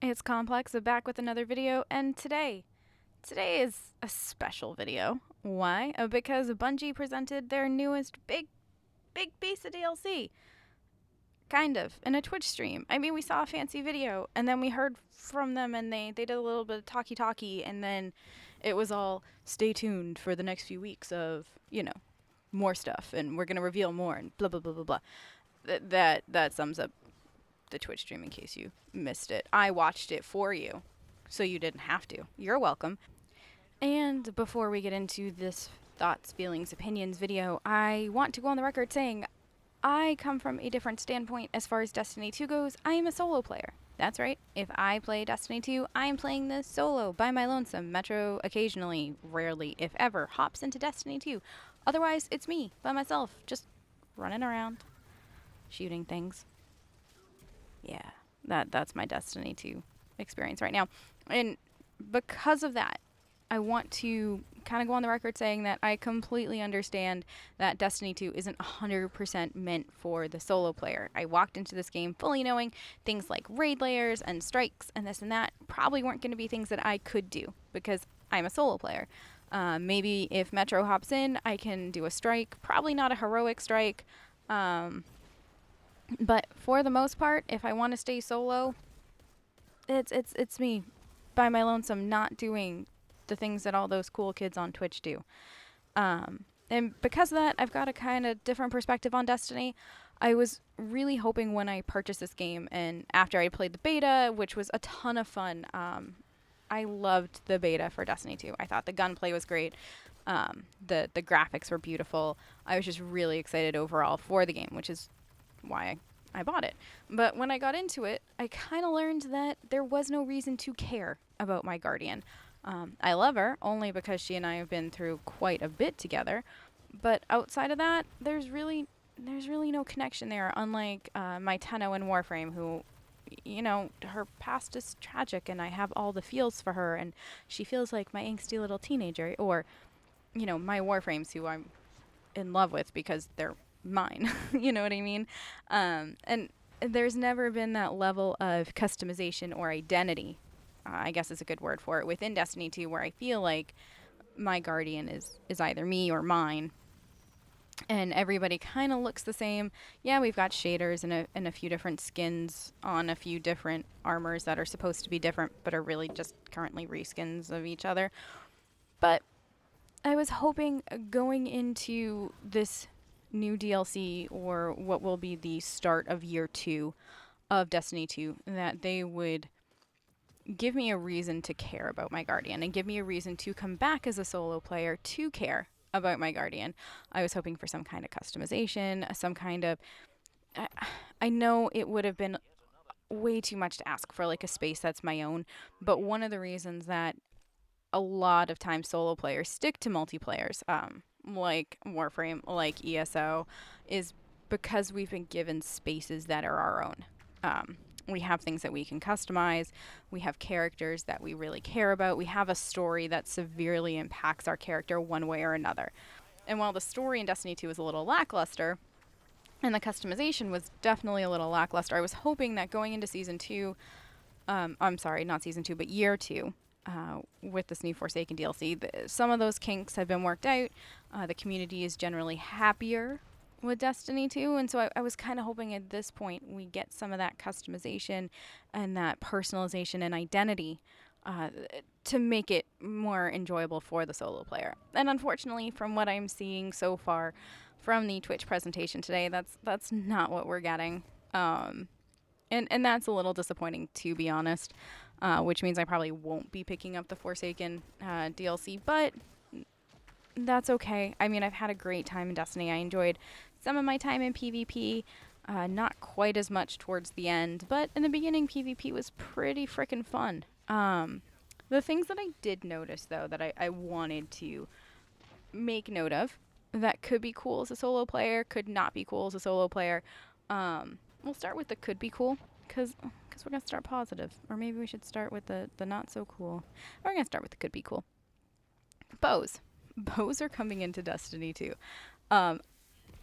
It's Complex, back with another video, and today is a special video. Why? Because Bungie presented their newest big piece of DLC. Kind of, in a Twitch stream. I mean, we saw a fancy video, and then we heard from them, and they did a little bit of talkie-talkie, and then it was all, stay tuned for the next few weeks of, more stuff, and we're going to reveal more, and blah, blah, blah, blah, blah. That sums up the Twitch stream in case you missed it. I watched it for you, so you didn't have to. You're welcome. And before we get into this thoughts, feelings, opinions video, I want to go on the record saying I come from a different standpoint as far as Destiny 2 goes. I am a solo player. That's right. If I play Destiny 2, I am playing this solo by my lonesome. Metro occasionally, rarely, if ever, hops into Destiny 2. Otherwise, it's me, by myself, just running around, shooting things. Yeah, that's my Destiny 2 experience right now. And because of that, I want to kind of go on the record saying that I completely understand that Destiny 2 isn't 100% meant for the solo player. I walked into this game fully knowing things like raid layers and strikes and this and that probably weren't going to be things that I could do because I'm a solo player. Maybe if Metro hops in, I can do a strike. Probably not a heroic strike. But for the most part, if I want to stay solo, it's me by my lonesome not doing the things that all those cool kids on Twitch do. And because of that, I've got a kind of different perspective on Destiny. I was really hoping when I purchased this game and after I played the beta, which was a ton of fun, I loved the beta for Destiny 2. I thought the gunplay was great. The graphics were beautiful. I was just really excited overall for the game, which is why I bought it. But when I got into it, I kind of learned that there was no reason to care about my Guardian. I love her only because she and I have been through quite a bit together. But outside of that, there's really no connection there. Unlike my Tenno in Warframe, who, her past is tragic, and I have all the feels for her, and she feels like my angsty little teenager. Or, my Warframes, who I'm in love with because they're mine. You know what I mean? And there's never been that level of customization or identity, I guess is a good word for it, within Destiny 2 where I feel like my Guardian is either me or mine. And everybody kind of looks the same. Yeah, we've got shaders and a few different skins on a few different armors that are supposed to be different but are really just currently reskins of each other. But I was hoping going into this new DLC, or what will be the start of year 2 of Destiny 2, that they would give me a reason to care about my Guardian and give me a reason to come back as a solo player to care about my Guardian. I was hoping for some kind of customization, some kind of... I know it would have been way too much to ask for like a space that's my own, but one of the reasons that a lot of times solo players stick to multiplayers, like Warframe, like ESO, is because we've been given spaces that are our own. We have things that we can customize. We have characters that we really care about. We have a story that severely impacts our character one way or another. And while the story in Destiny 2 is a little lackluster, and the customization was definitely a little lackluster, I was hoping that going into Season 2, I'm sorry, not Season 2, but Year 2, with this new Forsaken DLC, some of those kinks have been worked out. The community is generally happier with Destiny 2, and so I was kind of hoping at this point we get some of that customization and that personalization and identity to make it more enjoyable for the solo player. And unfortunately, from what I'm seeing so far from the Twitch presentation today, that's not what we're getting. And that's a little disappointing, to be honest, which means I probably won't be picking up the Forsaken DLC, but that's okay. I mean, I've had a great time in Destiny. I enjoyed some of my time in PvP, not quite as much towards the end, but in the beginning, PvP was pretty frickin' fun. The things that I did notice, though, that I wanted to make note of, that could be cool as a solo player, could not be cool as a solo player. We'll start with the could be cool, because we're going to start positive. Or maybe we should start with the not so cool. We're going to start with the could be cool. Bows. Bows are coming into Destiny 2.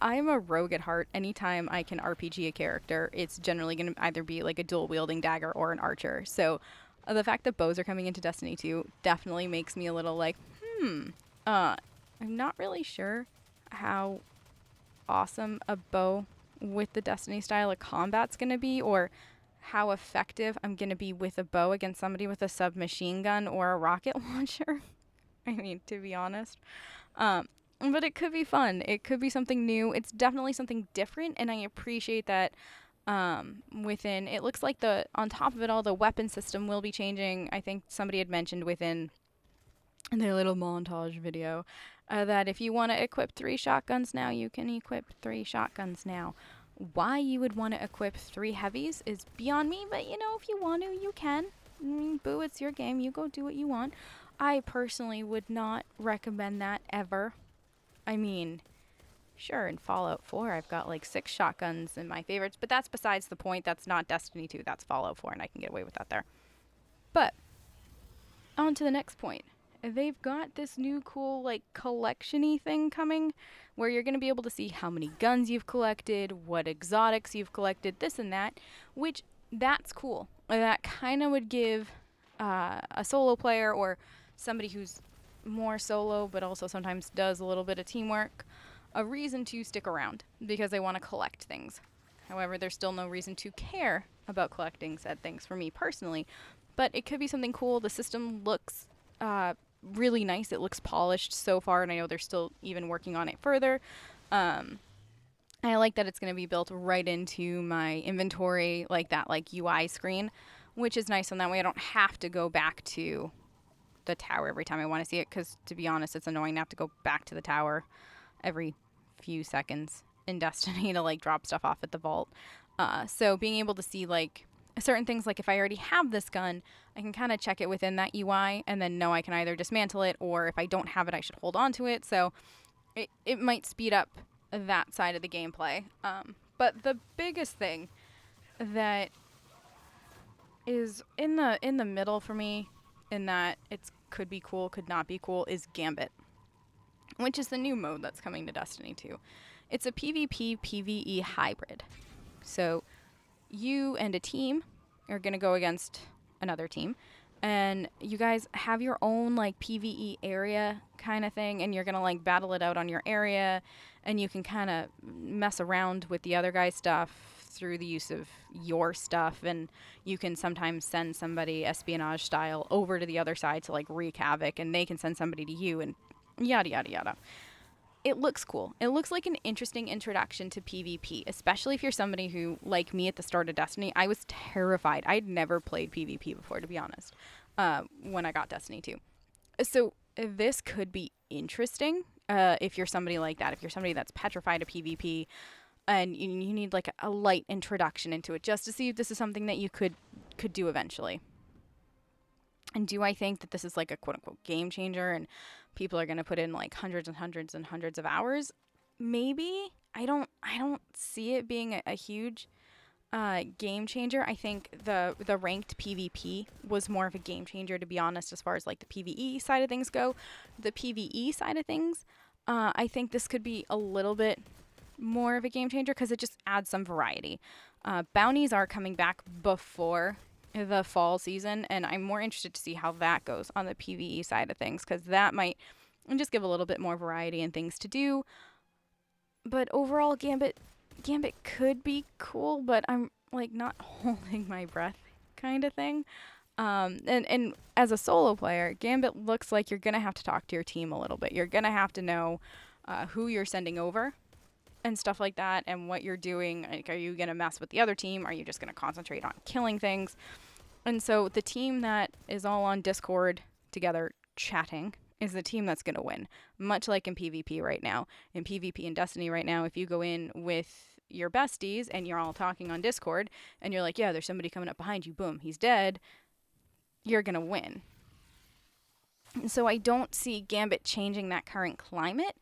I'm a rogue at heart. Anytime I can RPG a character, it's generally going to either be like a dual wielding dagger or an archer. So the fact that bows are coming into Destiny 2 definitely makes me a little like, I'm not really sure how awesome a bow with the Destiny style of combat's going to be, or how effective I'm going to be with a bow against somebody with a submachine gun or a rocket launcher. I mean, to be honest. But it could be fun. It could be something new. It's definitely something different, and I appreciate that within, it looks like on top of it all, the weapon system will be changing. I think somebody had mentioned within their little montage video that if you want to equip 3 shotguns now, you can equip 3 shotguns now. Why you would want to equip 3 heavies is beyond me, but if you want to, you can. I mean, boo, it's your game. You go do what you want. I personally would not recommend that ever. I mean, sure, in Fallout 4, I've got like 6 shotguns in my favorites, but that's besides the point. That's not Destiny 2. That's Fallout 4, and I can get away with that there. But on to the next point. They've got this new cool like collection-y thing coming where you're going to be able to see how many guns you've collected, what exotics you've collected, this and that, which that's cool. That kind of would give a solo player or somebody who's more solo but also sometimes does a little bit of teamwork a reason to stick around because they want to collect things. However, there's still no reason to care about collecting said things for me personally, but it could be something cool. The system looks really nice. It looks polished so far, and I know they're still even working on it further. I like that it's going to be built right into my inventory, like that like UI screen, which is nice. And that way I don't have to go back to the tower every time I want to see it, because to be honest, it's annoying to have to go back to the tower every few seconds in Destiny to like drop stuff off at the vault. So being able to see like certain things, like if I already have this gun, I can kind of check it within that UI and then know I can either dismantle it, or if I don't have it, I should hold on to it. So it might speed up that side of the gameplay. But the biggest thing that is in the middle for me, in that it could be cool, could not be cool, is Gambit, which is the new mode that's coming to Destiny 2. It's a PvP PvE hybrid. So you and a team are going to go against another team, and you guys have your own like PvE area kind of thing, and you're going to like battle it out on your area, and you can kind of mess around with the other guy's stuff through the use of your stuff, and you can sometimes send somebody espionage style over to the other side to like wreak havoc, and they can send somebody to you, and yada yada yada. It looks cool. It looks like an interesting introduction to PvP, especially if you're somebody who, like me at the start of Destiny, I was terrified. I'd never played PvP before, to be honest, when I got Destiny 2. So this could be interesting if you're somebody like that. If you're somebody that's petrified of PvP and you need like a light introduction into it just to see if this is something that you could do eventually. And do I think that this is like a quote-unquote game changer and people are going to put in like hundreds and hundreds and hundreds of hours? Maybe. I don't see it being a huge game changer. I think the ranked PvP was more of a game changer, to be honest, as far as like the PvE side of things go. The PvE side of things, I think this could be a little bit more of a game changer because it just adds some variety. Bounties are coming back before the fall season, and I'm more interested to see how that goes on the PvE side of things, because that might just give a little bit more variety and things to do. But overall, Gambit could be cool, but I'm like not holding my breath kind of thing. And as a solo player, Gambit looks like you're gonna have to talk to your team a little bit. You're gonna have to know who you're sending over and stuff like that, and what you're doing. Like, are you going to mess with the other team? Are you just going to concentrate on killing things? And so the team that is all on Discord together chatting is the team that's going to win, much like in PvP right now. In PvP and Destiny right now, if you go in with your besties and you're all talking on Discord and you're like, yeah, there's somebody coming up behind you, boom, he's dead, you're going to win. And so I don't see Gambit changing that current climate.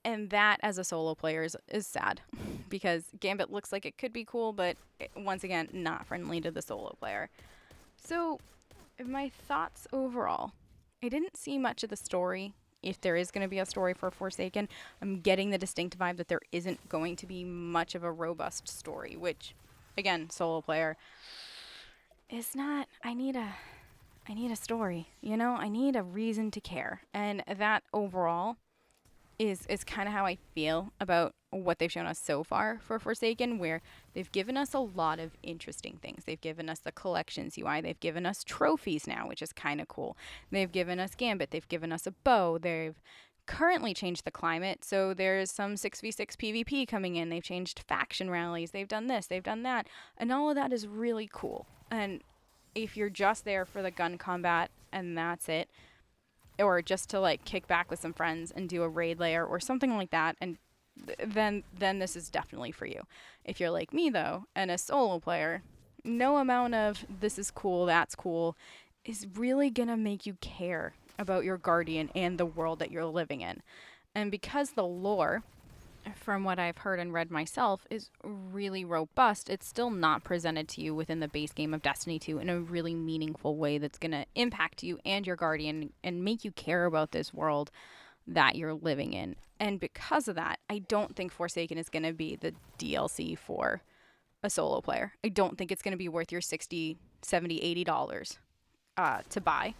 And that, as a solo player, is sad, because Gambit looks like it could be cool, but once again, not friendly to the solo player. So, my thoughts overall, I didn't see much of the story if there is going to be a story for Forsaken, I'm getting the distinct vibe that there isn't going to be much of a robust story, which, again, solo player is not. I need a story, you know? I need a reason to care. And that overall is kind of how I feel about what they've shown us so far for Forsaken, where they've given us a lot of interesting things. They've given us the collections UI. They've given us trophies now, which is kind of cool. They've given us Gambit. They've given us a bow. They've currently changed the climate, so there's some 6v6 PvP coming in. They've changed faction rallies. They've done this. They've done that. And all of that is really cool. And if you're just there for the gun combat and that's it, or just to like kick back with some friends and do a raid layer or something like that, and then this is definitely for you. If you're like me though and a solo player, no amount of this is cool, that's cool is really gonna make you care about your guardian and the world that you're living in. And because the lore, from what I've heard and read myself, is really robust, it's still not presented to you within the base game of Destiny 2 in a really meaningful way that's going to impact you and your guardian and make you care about this world that you're living in. And because of that, I don't think Forsaken is going to be the DLC for a solo player. I don't think it's going to be worth your $60, $70, $80 to buy,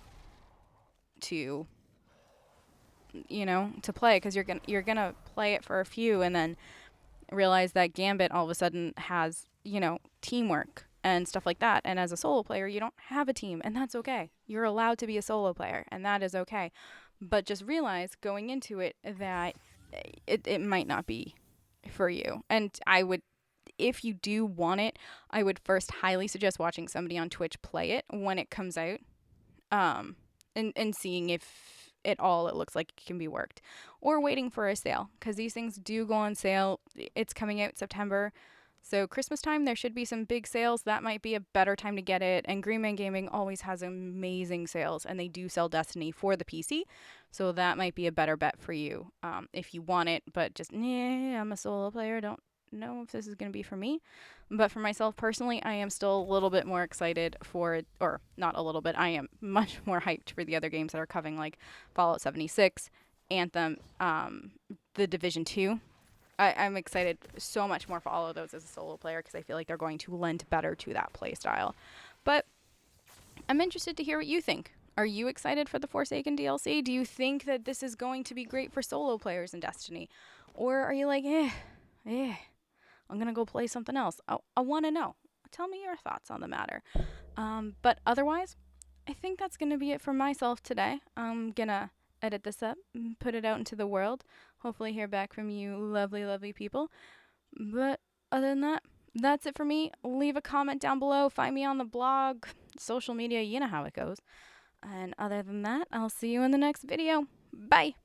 to to play, because you're gonna play it for a few and then realize that Gambit all of a sudden has teamwork and stuff like that, and as a solo player you don't have a team, and that's okay. You're allowed to be a solo player, and that is okay. But just realize going into it that it might not be for you. And I would, if you do want it, I would first highly suggest watching somebody on Twitch play it when it comes out, and seeing if it looks like it can be worked, or waiting for a sale, because these things do go on sale. It's coming out September, so Christmas time there should be some big sales. That might be a better time to get it. And Green Man Gaming always has amazing sales, and they do sell Destiny for the PC, so that might be a better bet for you if you want it. But just I'm a solo player, don't know if this is going to be for me. But for myself personally, I am still a little bit more excited for it, or not a little bit, I am much more hyped for the other games that are coming, like Fallout 76, Anthem, The Division 2. I'm excited so much more for all of those as a solo player, because I feel like they're going to lend better to that play style. But I'm interested to hear what you think. Are you excited for the Forsaken DLC? Do you think that this is going to be great for solo players in Destiny? Or are you like, I'm going to go play something else? I want to know. Tell me your thoughts on the matter. But otherwise, I think that's going to be it for myself today. I'm going to edit this up and put it out into the world. Hopefully hear back from you lovely, lovely people. But other than that, that's it for me. Leave a comment down below. Find me on the blog, social media. You know how it goes. And other than that, I'll see you in the next video. Bye.